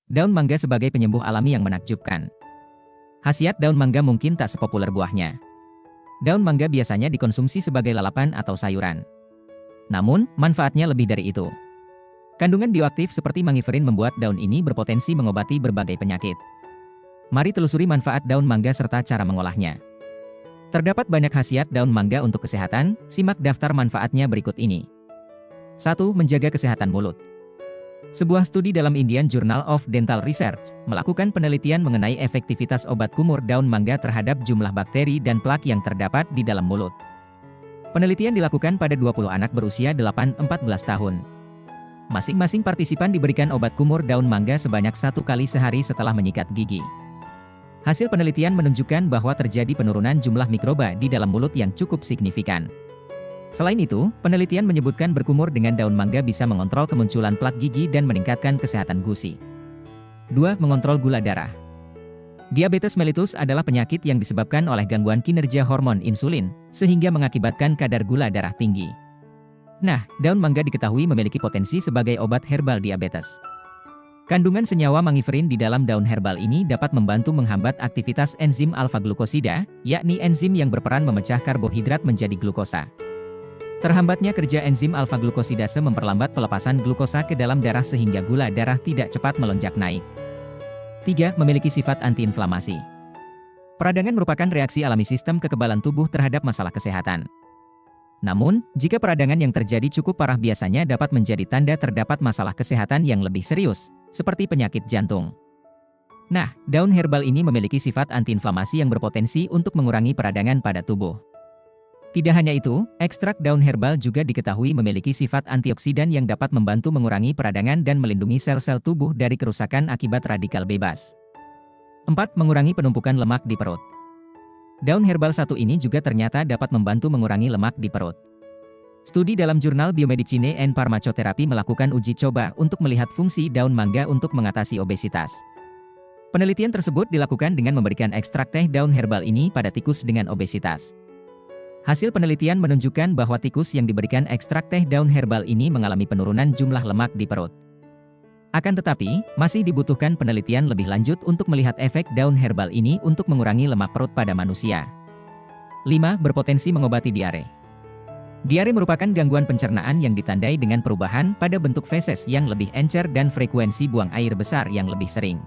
Daun mangga sebagai penyembuh alami yang menakjubkan. Khasiat daun mangga mungkin tak sepopuler buahnya. Daun mangga biasanya dikonsumsi sebagai lalapan atau sayuran. Namun, manfaatnya lebih dari itu. Kandungan bioaktif seperti mangiferin membuat daun ini berpotensi mengobati berbagai penyakit. Mari telusuri manfaat daun mangga serta cara mengolahnya. Terdapat banyak khasiat daun mangga untuk kesehatan, simak daftar manfaatnya berikut ini. 1. Menjaga kesehatan mulut. Sebuah studi dalam Indian Journal of Dental Research melakukan penelitian mengenai efektivitas obat kumur daun mangga terhadap jumlah bakteri dan plak yang terdapat di dalam mulut. Penelitian dilakukan pada 20 anak berusia 8-14 tahun. Masing-masing partisipan diberikan obat kumur daun mangga sebanyak 1 kali sehari setelah menyikat gigi. Hasil penelitian menunjukkan bahwa terjadi penurunan jumlah mikroba di dalam mulut yang cukup signifikan. Selain itu, penelitian menyebutkan berkumur dengan daun mangga bisa mengontrol kemunculan plak gigi dan meningkatkan kesehatan gusi. 2. Mengontrol gula darah. Diabetes mellitus adalah penyakit yang disebabkan oleh gangguan kinerja hormon insulin, sehingga mengakibatkan kadar gula darah tinggi. Nah, daun mangga diketahui memiliki potensi sebagai obat herbal diabetes. Kandungan senyawa mangiferin di dalam daun herbal ini dapat membantu menghambat aktivitas enzim alfa-glukosida, yakni enzim yang berperan memecah karbohidrat menjadi glukosa. Terhambatnya kerja enzim alfa-glukosidase memperlambat pelepasan glukosa ke dalam darah sehingga gula darah tidak cepat melonjak naik. 3. Memiliki sifat antiinflamasi. Peradangan merupakan reaksi alami sistem kekebalan tubuh terhadap masalah kesehatan. Namun, jika peradangan yang terjadi cukup parah biasanya dapat menjadi tanda terdapat masalah kesehatan yang lebih serius, seperti penyakit jantung. Nah, daun herbal ini memiliki sifat antiinflamasi yang berpotensi untuk mengurangi peradangan pada tubuh. Tidak hanya itu, ekstrak daun herbal juga diketahui memiliki sifat antioksidan yang dapat membantu mengurangi peradangan dan melindungi sel-sel tubuh dari kerusakan akibat radikal bebas. 4. Mengurangi penumpukan lemak di perut. Daun herbal satu ini juga ternyata dapat membantu mengurangi lemak di perut. Studi dalam jurnal Biomedicine and Pharmacotherapy melakukan uji coba untuk melihat fungsi daun mangga untuk mengatasi obesitas. Penelitian tersebut dilakukan dengan memberikan ekstrak teh daun herbal ini pada tikus dengan obesitas. Hasil penelitian menunjukkan bahwa tikus yang diberikan ekstrak teh daun herbal ini mengalami penurunan jumlah lemak di perut. Akan tetapi, masih dibutuhkan penelitian lebih lanjut untuk melihat efek daun herbal ini untuk mengurangi lemak perut pada manusia. 5. Berpotensi mengobati diare. Diare merupakan gangguan pencernaan yang ditandai dengan perubahan pada bentuk feses yang lebih encer dan frekuensi buang air besar yang lebih sering.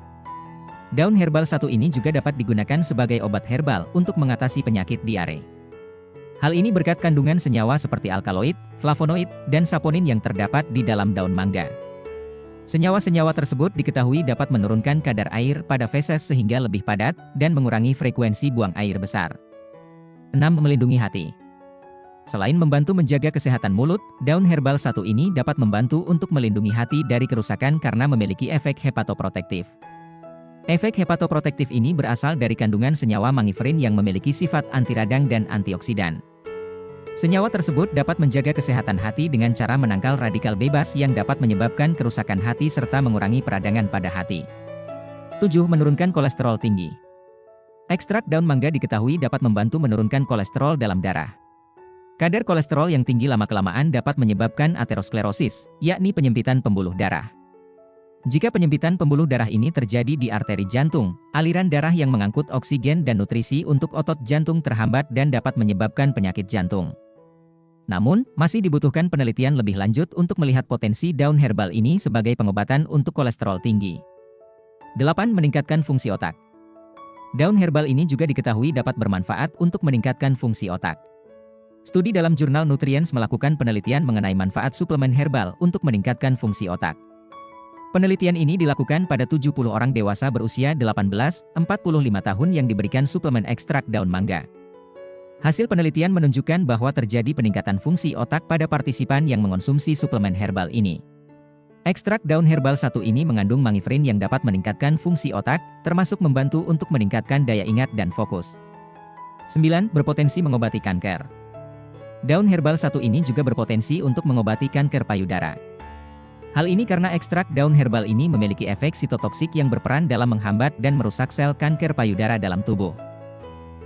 Daun herbal satu ini juga dapat digunakan sebagai obat herbal untuk mengatasi penyakit diare. Hal ini berkat kandungan senyawa seperti alkaloid, flavonoid, dan saponin yang terdapat di dalam daun mangga. Senyawa-senyawa tersebut diketahui dapat menurunkan kadar air pada feses sehingga lebih padat dan mengurangi frekuensi buang air besar. 6. Melindungi hati. Selain membantu menjaga kesehatan mulut, daun herbal satu ini dapat membantu untuk melindungi hati dari kerusakan karena memiliki efek hepatoprotektif. Efek hepatoprotektif ini berasal dari kandungan senyawa mangiferin yang memiliki sifat anti radang dan antioksidan. Senyawa tersebut dapat menjaga kesehatan hati dengan cara menangkal radikal bebas yang dapat menyebabkan kerusakan hati serta mengurangi peradangan pada hati. 7. Menurunkan kolesterol tinggi. Ekstrak daun mangga diketahui dapat membantu menurunkan kolesterol dalam darah. Kadar kolesterol yang tinggi lama-kelamaan dapat menyebabkan aterosklerosis, yakni penyempitan pembuluh darah. Jika penyempitan pembuluh darah ini terjadi di arteri jantung, aliran darah yang mengangkut oksigen dan nutrisi untuk otot jantung terhambat dan dapat menyebabkan penyakit jantung. Namun, masih dibutuhkan penelitian lebih lanjut untuk melihat potensi daun herbal ini sebagai pengobatan untuk kolesterol tinggi. 8. Meningkatkan fungsi otak. Daun herbal ini juga diketahui dapat bermanfaat untuk meningkatkan fungsi otak. Studi dalam jurnal Nutrients melakukan penelitian mengenai manfaat suplemen herbal untuk meningkatkan fungsi otak. Penelitian ini dilakukan pada 70 orang dewasa berusia 18-45 tahun yang diberikan suplemen ekstrak daun mangga. Hasil penelitian menunjukkan bahwa terjadi peningkatan fungsi otak pada partisipan yang mengonsumsi suplemen herbal ini. Ekstrak daun herbal satu ini mengandung mangiferin yang dapat meningkatkan fungsi otak, termasuk membantu untuk meningkatkan daya ingat dan fokus. 9. Berpotensi mengobati kanker. Daun herbal satu ini juga berpotensi untuk mengobati kanker payudara. Hal ini karena ekstrak daun herbal ini memiliki efek sitotoksik yang berperan dalam menghambat dan merusak sel kanker payudara dalam tubuh.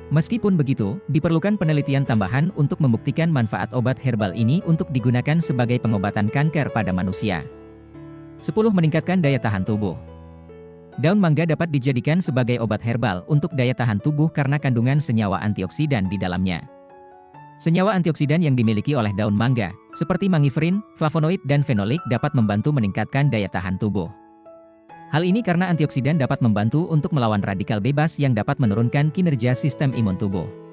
Meskipun begitu, diperlukan penelitian tambahan untuk membuktikan manfaat obat herbal ini untuk digunakan sebagai pengobatan kanker pada manusia. 10. Meningkatkan daya tahan tubuh. Daun mangga dapat dijadikan sebagai obat herbal untuk daya tahan tubuh karena kandungan senyawa antioksidan di dalamnya. Senyawa antioksidan yang dimiliki oleh daun mangga, seperti mangiferin, flavonoid dan fenolik dapat membantu meningkatkan daya tahan tubuh. Hal ini karena antioksidan dapat membantu untuk melawan radikal bebas yang dapat menurunkan kinerja sistem imun tubuh.